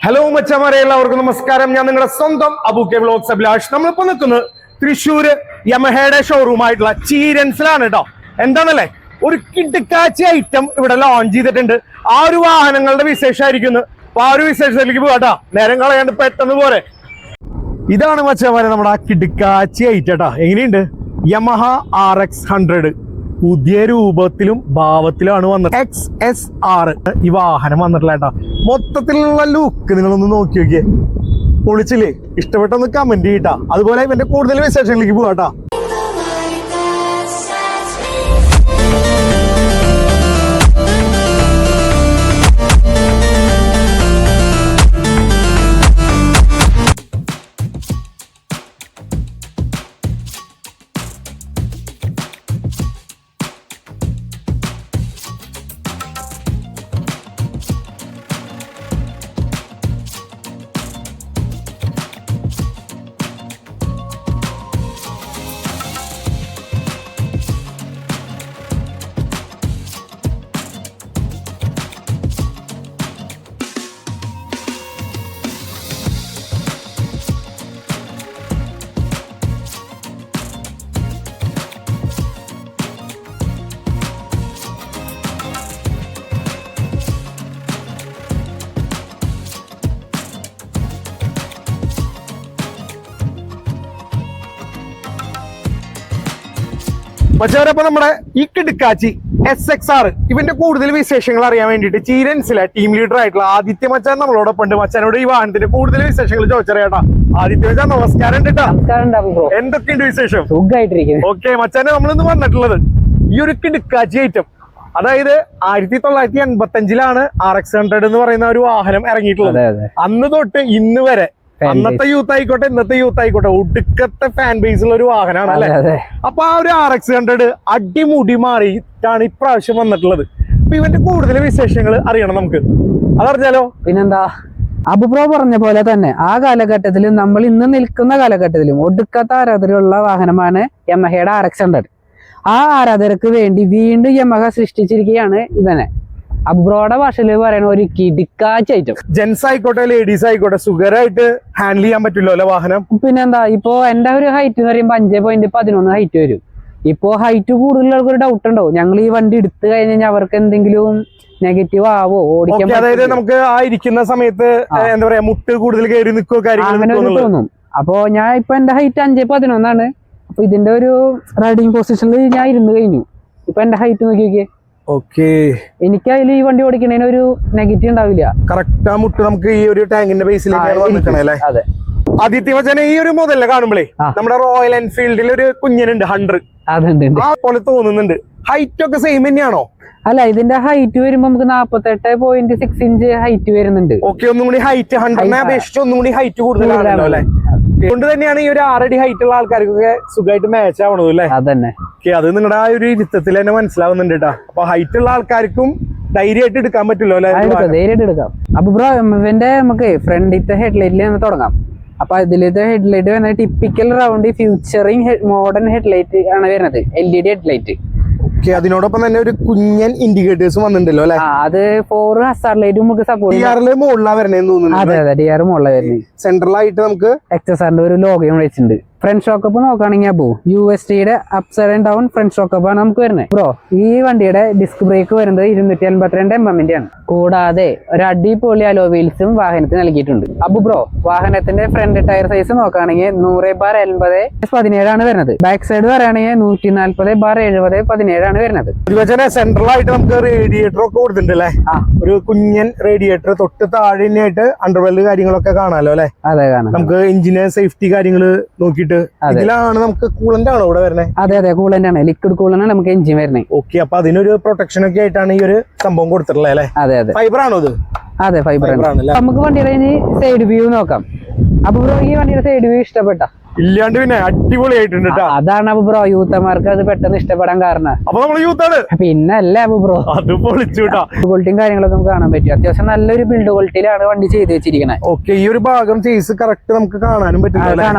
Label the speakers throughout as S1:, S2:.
S1: Hello മച്ചമാരെ, എല്ലാവർക്കും നമസ്കാരം. ഞാൻ നിങ്ങളുടെ സ്വന്തം അബൂക്കെ വ്ലോഗ്സ് അഭിലാഷ്. നമ്മളിപ്പോ നിൽക്കുന്നത് തൃശ്ശൂര് യമഹയുടെ ഷോറൂം ആയിട്ടുള്ള ചീരൻസിലാണ് കേട്ടോ. എന്താന്നല്ലേ, ഒരു കിടുക്കാച്ചി ഐറ്റം ഇവിടെ ലോഞ്ച് ചെയ്തിട്ടുണ്ട്. ആ ഒരു വാഹനങ്ങളുടെ വിശേഷമായിരിക്കുന്നു. അപ്പൊ ആ ഒരു വിശേഷത്തിലേക്ക് പോകാട്ടോ, നേരം കളയാണ്ട് പെട്ടെന്ന് പോരെ. ഇതാണ് മച്ചമാരെ നമ്മുടെ ആ കിടുക്കാച്ചി ഐറ്റം കേട്ടോ. എങ്ങനെയുണ്ട്? യമഹ RX 100 പുതിയ രൂപത്തിലും ഭാവത്തിലുമാണ് വന്നത്. XSR ഈ വാഹനം വന്നിട്ടില്ല കേട്ടോ. മൊത്തത്തിലുള്ള ലുക്ക് നിങ്ങളൊന്ന് നോക്കി നോക്കിയേ, പൊളിച്ചില്ലേ? ഇഷ്ടപ്പെട്ടൊന്ന് കമന്റ് ചെയ്യട്ടാ. അതുപോലെ ഇവന്റെ കൂടുതൽ വിശേഷങ്ങളിലേക്ക് പോകാട്ടോ. മച്ചവരപ്പോ നമ്മുടെ ഈ കിടുക്കാച്ചി SXR ഇവന്റെ കൂടുതൽ വിശേഷങ്ങൾ അറിയാൻ വേണ്ടിട്ട് ചീരൻസിലെ ടീം ലീഡർ ആയിട്ടുള്ള ആദിത്യ മച്ചാൻ നമ്മളോടൊപ്പം ഉണ്ട്. മച്ചാനോട് ഈ വാഹനത്തിന്റെ കൂടുതൽ വിശേഷങ്ങൾ ചോദിച്ചറിയാട്ടാ. ആദിത്യ മച്ചാൻ നമസ്കാരം. എന്തൊക്കെയുണ്ട് വിശേഷം? ഓക്കെ മച്ചാനെ, നമ്മളിന്ന് വന്നിട്ടുള്ളത് ഈ ഒരു കിടുക്കാച്ചി ഐറ്റം, അതായത് 1985 RX 100 എന്ന് പറയുന്ന ഒരു വാഹനം ഇറങ്ങിയിട്ടുള്ളത്. അന്ന് തൊട്ട് ഇന്ന് വരെ അന്നത്തെ യൂത്ത് ആയിക്കോട്ടെ ഇന്നത്തെ യൂത്ത് ആയിക്കോട്ടെ ഒടുക്കത്തെ ഫാൻ ബേസ് ഉള്ള ഒരു വാഹനമാണ് അല്ലെ. അപ്പൊ ആ ഒരു RX 100 അടിമുടി മാറിയിട്ടാണ് ഇപ്രാവശ്യം വന്നിട്ടുള്ളത്. അപ്പൊ ഇവന്റെ കൂടുതൽ വിശേഷങ്ങൾ അറിയണം നമുക്ക്. അതറിഞ്ഞാലോ?
S2: പിന്നെന്താ, അബുബ്രോ പറഞ്ഞ പോലെ തന്നെ ആ കാലഘട്ടത്തിലും നമ്മൾ ഇന്ന് നിൽക്കുന്ന കാലഘട്ടത്തിലും ഒടുക്കത്ത ആരാധനയുള്ള വാഹനമാണ് യമഹയുടെ RX 100. ആ ആരാധകർക്ക് വേണ്ടി വീണ്ടും യമഹ സൃഷ്ടിച്ചിരിക്കുകയാണ് ഇവനെ. അബ്രോയുടെ ഭാഷയിൽ പറയുന്ന ഒരു കിടുക്കാച്ചി ഐറ്റം.
S1: ജെന്റ്സ് ആയിക്കോട്ടെ ലേഡീസ് ആയിക്കോട്ടെ സുഖമായിട്ട് ഹാൻഡിൽ ചെയ്യാൻ പറ്റുമല്ലോ അല്ലെ വാഹനം.
S2: പിന്നെന്താ, ഇപ്പൊ എന്റെ ഒരു ഹൈറ്റ് എന്ന് പറയുമ്പോൾ 5.11 ഹൈറ്റ് വരും. ഇപ്പോ ഹൈറ്റ് കൂടുതലുള്ളവർക്ക് ഒരു ഡൗട്ട് ഉണ്ടോ, ഞങ്ങൾ ഈ വണ്ടി എടുത്തു കഴിഞ്ഞാൽ അവർക്ക് എന്തെങ്കിലും നെഗറ്റീവ് ആവോ ഓടിക്കാൻ?
S1: അതായത് നമുക്ക് ആ ഇരിക്കുന്ന സമയത്ത് എന്താ പറയാ, മുട്ട് കൂടുതൽ കയറി നിൽക്കോ കാര്യങ്ങൾ
S2: തോന്നും. അപ്പൊ ഞാൻ ഇപ്പൊ എന്റെ ഹൈറ്റ് 5.11 അപ്പൊ ഇതിന്റെ ഒരു റൈഡിങ് പൊസിഷനിൽ ഞാൻ ഇരുന്ന് കഴിഞ്ഞു. ഇപ്പൊ എന്റെ ഹൈറ്റ് നോക്കി നോക്കിയേ. എനിക്ക് അതിൽ ഈ വണ്ടി ഓടിക്കുന്നതിന് ഒരു നെഗറ്റീവ് ഉണ്ടാവില്ല.
S1: കറക്റ്റ് ആ മുട്ട് നമുക്ക് ഈ ഒരു ടാങ്കിന്റെ ബേസിലേക്ക്.
S2: അതെ.
S1: ആദിത്യ മച്ചാനെ, ഈ ഒരു മോഡലിനെ കാണുമ്പോഴേ നമ്മുടെ റോയൽ എൻഫീൽഡിൽ ഒരു കുഞ്ഞനുണ്ട് 100, ആ പോലെ തോന്നുന്നുണ്ട്. ഹൈറ്റ് ഒക്കെ സെയിം തന്നെയാണോ?
S2: അല്ല, ഇതിന്റെ ഹൈറ്റ് വരുമ്പോ നമുക്ക് 48.6 ഇഞ്ച് ഹൈറ്റ് വരുന്നുണ്ട്.
S1: ഓക്കെ, ഒന്നും കൂടി ഹൈറ്റ് 100 അപേക്ഷിച്ച് ഒന്നും കൂടി ഹൈറ്റ് കൂടുതലാണല്ലോ അല്ലെ. അതുകൊണ്ട് തന്നെയാണ് ഈ ഒരു 6 അടി ഹൈറ്റ് ഉള്ള ആൾക്കാർക്കൊക്കെ സുഖമായിട്ട് മാച്ച് ആവണത് അല്ലേ.
S2: അതന്നെ.
S1: അത് നിങ്ങളുടെ ആ ഒരു ഇരുത്തത്തിൽ തന്നെ മനസ്സിലാവുന്നുണ്ട് കേട്ടോ. അപ്പൊ ഹൈറ്റ് ഉള്ള ആൾക്കാർക്കും ധൈര്യമായിട്ട് എടുക്കാൻ പറ്റുമല്ലോ അല്ലെ.
S2: ധൈര്യമായിട്ട് എടുക്കാം. അപ്പൊ ബ്രോ, ഇവന്റെ നമുക്ക് ഫ്രണ്ടിലത്തെ ഹെഡ്ലൈറ്റിൽ നിന്ന് തുടങ്ങാം. അപ്പൊ ഇതിലത്തെ ഹെഡ്ലൈറ്റ് വരുന്നത് ടിപ്പിക്കൽ റൗണ്ട് ഫ്യൂച്ചറിങ് മോഡേൺ ഹെഡ്ലൈറ്റ് ആണ് വരുന്നത്. LED headlight.
S1: അതിനോടൊപ്പം തന്നെ ഒരു കുഞ്ഞൻ ഇൻഡിക്കേറ്റേഴ്സ് വന്നിട്ടുണ്ടല്ലോ അല്ലെ.
S2: അത് 4 ഹസാർ ലൈറ്റും നമുക്ക് സപ്പോർട്ട്.
S1: DR മുകളിലാണ് വരുന്നതെന്ന് തോന്നുന്നു.
S2: അതെ അതെ, DR മുകളിലാണ് വരുന്നത്.
S1: സെൻട്രലായിട്ട് നമുക്ക്
S2: XSRന്റെ ഒരു ലോഗോയും വെച്ചിട്ടുണ്ട്. ഫ്രണ്ട് ഷോക്കപ്പ് നോക്കുകയാണെങ്കിൽ അപ്പോ USDയുടെ upside and down front shock up ആണ് നമുക്ക് വരുന്നത്. ബ്രോ, ഈ വണ്ടിയുടെ ഡിസ്ക് ബ്രേക്ക് വരുന്നത് 252 mm ആണ്. കൂടാതെ ഒരു അടിപൊളി അലോ വീൽസും വാഹനത്തിന് നൽകിയിട്ടുണ്ട്. അപ്പൊ ബ്രോ, വാഹനത്തിന്റെ ഫ്രണ്ട് ടയർ സൈസ് നോക്കുകയാണെങ്കിൽ 100/80/17 ആണ് വരുന്നത്. ബാക്ക് സൈഡ് പറയുകയാണെങ്കിൽ 140/70/17 ആണ് വരുന്നത്.
S1: സെൻട്രലായിട്ട് നമുക്ക് റേഡിയേറ്റർ ഒക്കെ കൊടുത്തിട്ടുണ്ട് അല്ലെ. ഒരു കുഞ്ഞൻ റേഡിയേറ്റർ തൊട്ട് താഴെ ആയിട്ട് അണ്ടർവെൽ കാര്യങ്ങളൊക്കെ കാണാലോ അല്ലെ.
S2: അതെ, കാണാം.
S1: നമുക്ക് എഞ്ചിന് സേഫ്റ്റി കാര്യങ്ങള് നോക്കിയിട്ട് ഇതിലാണ് നമുക്ക് കൂളന്റ് ആണോ ഇവിടെ വരുന്നത്?
S2: അതെ അതെ, കൂളന്റ് ആണ്. ലിക്വിഡ് കൂളന്റ് ആണ് നമുക്ക് എഞ്ചിൻ വരുന്നത്.
S1: ഓക്കെ, അപ്പൊ അതിനൊരു പ്രൊട്ടക്ഷൻ ഒക്കെ ആയിട്ടാണ് ഈ ഒരു സംഭവം കൊടുത്തിട്ടുള്ളത് അല്ലെ.
S2: അതെ അതെ,
S1: ഫൈബർ ആണോ ഇത്?
S2: അതെ, ഫൈബർ ആണ്. നമുക്ക് വണ്ടിയുടെ സൈഡ് വ്യൂ നോക്കാം. അപ്പൊ ബ്രോ, ഈ വണ്ടിയുടെ സൈഡ് വ്യൂ ഇഷ്ടപ്പെട്ട?
S1: ഇല്ലാണ്ട് പിന്നെ അടിപൊളിയായിട്ടുണ്ട്.
S2: അതാണ് അപ്പൊ ബ്രോ യൂത്തമാർക്ക് അത് പെട്ടെന്ന് ഇഷ്ടപ്പെടാൻ കാരണം.
S1: അപ്പൊ നമ്മൾ യൂത്താണ്
S2: പിന്നല്ലേ അപ്പൊ ബ്രോ.
S1: അത് പൊളിച്ചുട്ടാ.
S2: ക്വാളിറ്റിയും കാര്യങ്ങളൊക്കെ നമുക്ക് കാണാൻ പറ്റും. അത്യാവശ്യം നല്ലൊരു ബിൽഡ് ക്വാളിറ്റിയിലാണ് വണ്ടി ചെയ്ത് വെച്ചിരിക്കുന്നത്.
S1: ഓക്കെ, ഈ ഒരു ഭാഗം ചെയ്സ് കറക്റ്റ് നമുക്ക് കാണാൻ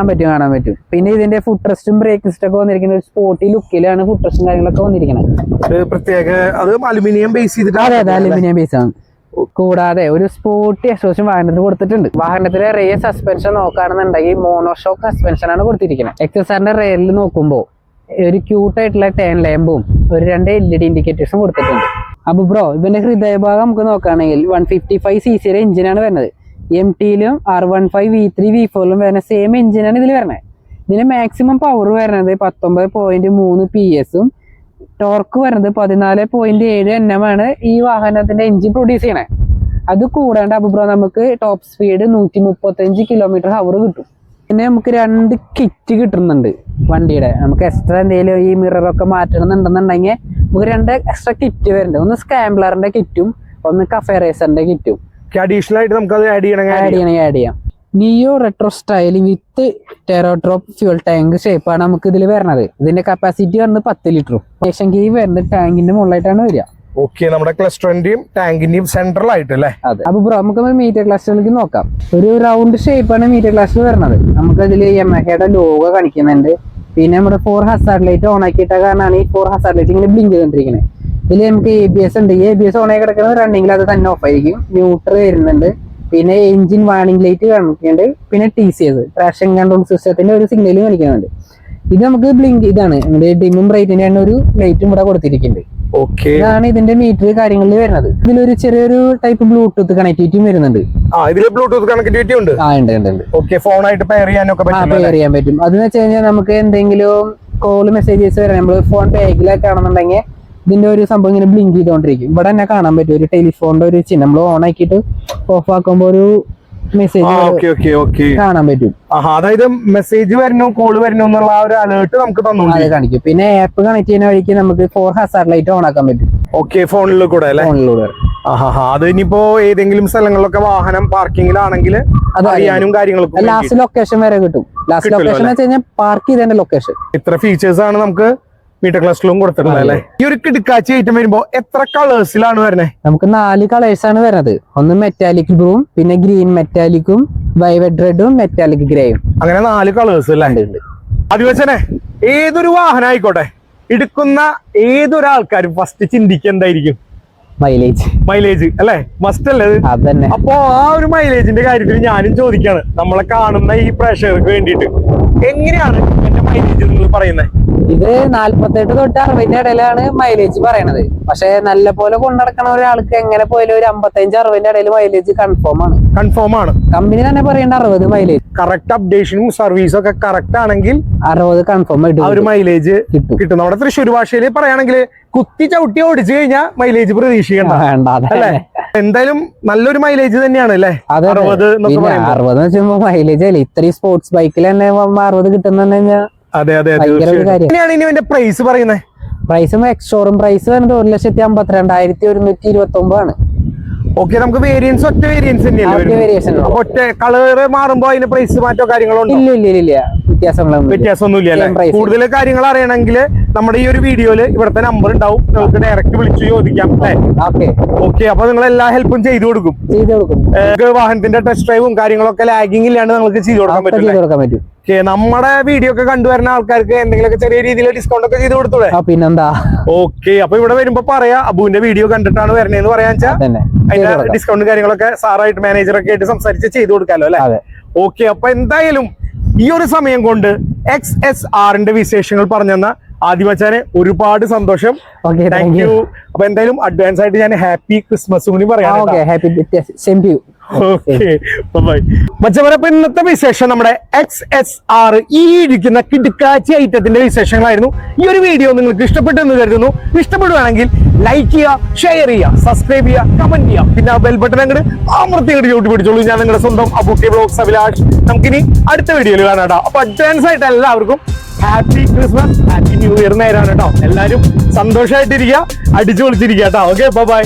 S2: പറ്റും. പിന്നെ ഇതിന്റെ ഫുഡ് റെസ്റ്റും ബ്രേക്ക് സിസ്റ്റം ഒക്കെ വന്നിരിക്കുന്ന ഒരു സ്പോർട്ടി ലുക്കിലാണ് ഫുഡ് റെസ്റ്റും കാര്യങ്ങളൊക്കെ വന്നിരിക്കുന്നത്.
S1: പ്രത്യേക അത് അലുമിനിയം ബേസ് ചെയ്തിട്ട്.
S2: അതെ അതെ, അലുമിനിയം ബേസ് ആണ്. കൂടാതെ ഒരു സ്പോർട്ടി എക്സോഷൻ വാഹനത്തിന് കൊടുത്തിട്ടുണ്ട്. വാഹനത്തിലെ റെയർ സസ്പെൻഷൻ നോക്കുകയാണെന്നുണ്ടെങ്കിൽ മോണോഷോക്ക് സസ്പെൻഷൻ ആണ് കൊടുത്തിരിക്കുന്നത്. XSRന്റെ റെയറിൽ നോക്കുമ്പോൾ ഒരു ക്യൂട്ടായിട്ടുള്ള ടേൺ ലാമ്പും ഒരു 2 LED ഇൻഡിക്കേറ്റേഴ്സും കൊടുത്തിട്ടുണ്ട്. അപ്പൊ ബ്രോ ഇവന്റെ ഹൃദയഭാഗം നമുക്ക് നോക്കുകയാണെങ്കിൽ 155cc എഞ്ചിനാണ് വരുന്നത്. MTയിലും R15 V3 V4ലും വരുന്ന സെയിം എഞ്ചിനാണ് ഇതിൽ വരുന്നത്. ഇതിന് മാക്സിമം പവർ വരുന്നത് 19.3 PS ടോർക്ക് വരുന്നത് 14.7 Nm ആണ് ഈ വാഹനത്തിന്റെ എഞ്ചിൻ പ്രൊഡ്യൂസ് ചെയ്യണേ. അത് കൂടാണ്ട് അപ്പൊ ബ്രോ നമുക്ക് ടോപ്പ് സ്പീഡ് 135 km/h കിട്ടും. പിന്നെ നമുക്ക് 2 കിറ്റ് കിട്ടുന്നുണ്ട് വണ്ടിയുടെ. നമുക്ക് എക്സ്ട്രാ എന്തെങ്കിലും ഈ മിററൊക്കെ മാറ്റണമെന്നുണ്ടെന്നുണ്ടെങ്കിൽ നമുക്ക് 2 എക്സ്ട്രാ കിറ്റ് വരുന്നുണ്ട്. ഒന്ന് സ്കാംബ്ലറിന്റെ കിറ്റും ഒന്ന് കഫേ റേസറിന്റെ കിറ്റും
S1: അഡീഷണൽ ആയിട്ട് നമുക്ക് അത് ആഡ്
S2: ചെയ്യാം. Neo retro style with teardrop fuel tank ഷേപ്പാണ് നമുക്ക് ഇതിൽ വരുന്നത്. ഇതിന്റെ കപ്പാസിറ്റി വരുന്നത് 10 ലിറ്ററും. കീ വരുന്നത് ടാങ്കിന്റെ മുകളിലായിട്ടാണ് വരിക.
S1: ഓക്കെ, നമ്മുടെ ക്ലസ്റ്ററിന്റെയും ടാങ്കിന്റെയും സെൻട്രൽ ആയിട്ട് അല്ലേ?
S2: അതെ. അപ്പൊ ബ്രോ നമുക്ക് മീറ്റർ ക്ലസ്റ്ററിലേക്ക് നോക്കാം. ഒരു റൗണ്ട് ഷേപ്പാണ് മീറ്റർ ക്ലസ്റ്റർ വരുന്നത്. നമുക്ക് അതിൽ യമഹയുടെ ലോഗോ കാണിക്കുന്നുണ്ട്. പിന്നെ നമ്മുടെ 4 ഹസാർഡ് ലൈറ്റ് ഓൺ ആക്കിയിട്ട കാരണമാണ് ഈ 4 ഹസാർഡ് ലൈറ്റ് ഇങ്ങനെ ബ്ലിങ്ക് ചെയ്തോണ്ടിരിക്കുന്നത്. ഇതിൽ നമുക്ക് ABS ഉണ്ട്. ഈ ABS ഓൺ ആയി കിടക്കുന്നത് റണ്ണിങ്ങിൽ അത് തന്നെ ഓഫ് ആയിരിക്കും. ന്യൂട്രൽ വരുന്നുണ്ട്. പിന്നെ എഞ്ചിൻ വാർണിംഗ് ലൈറ്റ് കാണിക്കുന്നുണ്ട്. പിന്നെ TCS ട്രാക്ഷൻ കൺട്രോൾ സിസ്റ്റത്തിന്റെ ഒരു സിഗ്നലും കാണിക്കുന്നുണ്ട്. ഇത് നമുക്ക് ബ്ലിങ്ക് ഇതാണ് ഡിമും ബ്രൈറ്റിന്റെ ഒരു ലൈറ്റും ഇവിടെ കൊടുത്തിരിക്കുന്നുണ്ട്. ഇതാണ് ഇതിന്റെ മീറ്റർ കാര്യങ്ങളിൽ വരുന്നത്. ഇതിലൊരു ചെറിയൊരു ടൈപ്പ് ബ്ലൂടൂത്ത് കണക്ടിവിറ്റിയും വരുന്നുണ്ട്.
S1: ബ്ലൂടൂത്ത് കണക്ടിവിറ്റി ഉണ്ട്. ഫോണായിട്ട് പെയർ ചെയ്യാൻ
S2: പറ്റും. അതെന്ന് വെച്ച് കഴിഞ്ഞാൽ നമുക്ക് എന്തെങ്കിലും കോൾ മെസ്സേജസ് വരാൻ നമ്മൾ ഫോൺ ബാഗിലൊക്കെ ആണെന്നുണ്ടെങ്കിൽ ഇതിന്റെ ഒരു സംഭവം ഇങ്ങനെ ബ്ലിങ്ക് ചെയ്തോണ്ടിരിക്കും. ഇവിടെ തന്നെ കാണാൻ പറ്റും ഒരു ടെലിഫോണിന്റെ ഒരു ചിഹ്നം. നമ്മൾ ഓൺ ആക്കിയിട്ട് ഓഫ് ആക്കുമ്പോ ഒരു മെസ്സേജ് കാണാൻ പറ്റും.
S1: അതായത് മെസ്സേജ് വരണോ കോള് വരണോ എന്നുള്ള ഒരു അലേർട്ട് നമുക്ക്
S2: കാണിക്കും. പിന്നെ ആപ്പ് കണക്ട് ചെയ്യുന്ന വഴിക്ക് നമുക്ക് 4 ഹസാർഡ് ലൈറ്റ് ഓൺ ആക്കാൻ പറ്റും.
S1: ഫോണിലൂടെ കൂടെ അത് ഇനിയിപ്പോ ഏതെങ്കിലും സ്ഥലങ്ങളിലൊക്കെ വാഹനം പാർക്കിങ്ങിലാണെങ്കിൽ അറിയാനും കാര്യങ്ങളൊക്കെ
S2: ലാസ്റ്റ് ലൊക്കേഷൻ വരെ കിട്ടും. ലാസ്റ്റ് ലൊക്കേഷൻ എന്ന് വെച്ച് കഴിഞ്ഞാൽ പാർക്ക് ചെയ്തതിന്റെ ലൊക്കേഷൻ.
S1: ഇത്ര ഫീച്ചേഴ്സ് ആണ് നമുക്ക് മീറ്റർ ക്ലസ്റ്ററിലും കൊടുത്തിട്ടുള്ളത് അല്ലേ? ഈ ഒരു കിടക്കാച്ചി ഐറ്റം വരുമ്പോ എത്ര കളേഴ്സിലാണ് വരുന്നത്?
S2: നമുക്ക് 4 കളേഴ്സ് ആണ് വരുന്നത്. ഒന്ന് മെറ്റാലിക് ബ്ലൂവും, പിന്നെ ഗ്രീൻ മെറ്റാലിക്കും, വൈവറ്റ് റെഡും, മെറ്റാലിക് ഗ്രേയും.
S1: അങ്ങനെ 4 കളേഴ്സ് അല്ലേ? അതുവെച്ചനെ ഏതൊരു വാഹനം ആയിക്കോട്ടെ എടുക്കുന്ന ഏതൊരാൾക്കാരും ഫസ്റ്റ് ചിന്തിക്കുക എന്തായിരിക്കും? മൈലേജ് അല്ലെ? മസ്റ്റ് അല്ലേ? അപ്പൊ ആ ഒരു മൈലേജിന്റെ കാര്യത്തിൽ ഞാനും ചോദിക്കാണ് നമ്മളെ കാണുന്ന ഈ പ്രേക്ഷകർക്ക് വേണ്ടിയിട്ട്, എങ്ങനെയാണ് എന്റെ മൈലേജ് നിങ്ങൾ പറയുന്നത്?
S2: ഇത് 48 തൊട്ട് 60 ഇടയിലാണ് മൈലേജ് പറയണത്. പക്ഷെ നല്ല പോലെ കൊണ്ടുനടക്കണ ഒരാൾക്ക് എങ്ങനെ പോയാലും ഒരു 55-60 ഇടയിൽ മൈലേജ് കൺഫേം ആണ്. കമ്പനി തന്നെ പറയേണ്ട 60 മൈലേജ്.
S1: കറക്റ്റ് അപ്ഡേഷനും സർവീസും ഒക്കെ കറക്റ്റ് ആണെങ്കിൽ
S2: 60 കൺഫേം ആയിട്ട്
S1: ആ ഒരു മൈലേജ് കിട്ടും. നമ്മുടെ തൃശ്ശൂർ ഭാഷയിൽ പറയുകയാണെങ്കിൽ കുത്തി ചവിട്ടി ഓടിച്ചു കഴിഞ്ഞാൽ മൈലേജ് പ്രതീക്ഷിക്കണ്ട അല്ലേ? എന്തായാലും നല്ലൊരു മൈലേജ് തന്നെയാണ് അല്ലേ?
S2: 60 വെച്ചുമ്പോ മൈലേജ് അല്ലേ? ഇത്രയും സ്പോർട്സ് ബൈക്കിൽ തന്നെ 60 കിട്ടുന്ന.
S1: അതെ. എങ്ങനെയാണ് ഇനി ഇതിന്റെ പ്രൈസ് പറയുന്നത്?
S2: പ്രൈസ് എക്സ് ഷോറൂം പ്രൈസ് വരുന്നത് 1,52,129 ആണ്.
S1: ഓക്കെ, നമുക്ക് വേരിയൻസ് ഒറ്റ വേരിയൻസ് തന്നെയല്ലേ? ഒറ്റ കളർ മാറുമ്പോ അതിന്റെ പ്രൈസ് മാറ്റോ കാര്യങ്ങളോ
S2: ഇല്ല
S1: വ്യത്യാസമൊന്നുമില്ല അല്ലെ? കൂടുതൽ കാര്യങ്ങൾ അറിയണമെങ്കിൽ നമ്മുടെ ഈ ഒരു വീഡിയോയില് ഇവിടുത്തെ നമ്പർ ഉണ്ടാവും, നിങ്ങൾക്ക് ഡയറക്റ്റ് വിളിച്ചു ചോദിക്കാം അല്ലേ? ഓക്കെ, അപ്പൊ നിങ്ങൾ എല്ലാ ഹെൽപ്പും ചെയ്തു കൊടുക്കും. വാഹനത്തിന്റെ ടെസ്റ്റ് ഡ്രൈവും കാര്യങ്ങളൊക്കെ ലാഗിങ് ഇല്ലാണ്ട് നിങ്ങൾക്ക് ചെയ്തു കൊടുക്കാൻ പറ്റും. നമ്മുടെ വീഡിയോ ഒക്കെ കണ്ടുവരുന്ന ആൾക്കാർക്ക് എന്തെങ്കിലുമൊക്കെ ചെറിയ രീതിയിൽ ഡിസ്കൗണ്ട് ഒക്കെ ചെയ്ത് കൊടുത്തൂടെ?
S2: പിന്നെന്താ?
S1: ഓക്കെ, അപ്പൊ ഇവിടെ വരുമ്പോ പറയാ അബുവിന്റെ വീഡിയോ കണ്ടിട്ടാണ് വരണേന്ന് പറയാൻ വെച്ചാൽ അതിന്റെ ഡിസ്കൗണ്ട് കാര്യങ്ങളൊക്കെ സാറായിട്ട് മാനേജറൊക്കെ ആയിട്ട് സംസാരിച്ച് ചെയ്തു കൊടുക്കാലോ അല്ലെ? ഓക്കെ, അപ്പൊ എന്തായാലും ഈ ഒരു സമയം കൊണ്ട് XSRന്റെ വിശേഷങ്ങൾ പറഞ്ഞെന്ന ആദിമച്ചാനെ ഒരുപാട് സന്തോഷം. Thank you. അപ്പൊ എന്തായാലും അഡ്വാൻസ് ആയിട്ട് ഞാൻ ഹാപ്പി ക്രിസ്മസ് കൂടി പറയാം. മച്ചവരപ്പ ഇന്നത്തെ വിശേഷം നമ്മുടെ XSR ഈ ഇരിക്കുന്ന കിടക്കാച്ചി ഐറ്റത്തിന്റെ വിശേഷങ്ങളായിരുന്നു. ഈ ഒരു വീഡിയോ നിങ്ങൾക്ക് ഇഷ്ടപ്പെട്ടു എന്ന് കരുതുന്നു. ഇഷ്ടപ്പെടുകയാണെങ്കിൽ ലൈക്ക് ചെയ്യുക, ഷെയർ ചെയ്യുക, സബ്സ്ക്രൈബ് ചെയ്യുക, കമന്റ് ചെയ്യുക. പിന്നെ ആ ബെൽ ബട്ടൺ അങ്ങോട്ട് അമർത്തി അങ്ങോട്ട് ചവിട്ടി പിടിച്ചോളൂ. ഞാൻ നിങ്ങളുടെ സ്വന്തം അബൂട്ടി വ്ലോഗ്സ് അഭിലാഷ്. നമുക്കിനി അടുത്ത വീഡിയോയിൽ കാണാം കേട്ടോ. അപ്പൊ അഡ്വാൻസ് ആയിട്ട് എല്ലാവർക്കും happy Christmas, happy new year നേരാണ് കേട്ടോ. എല്ലാവരും സന്തോഷമായിട്ടിരിക്കുക, അടിച്ചു പൊളിച്ചിരിക്കുക കേട്ടോ. Okay, by.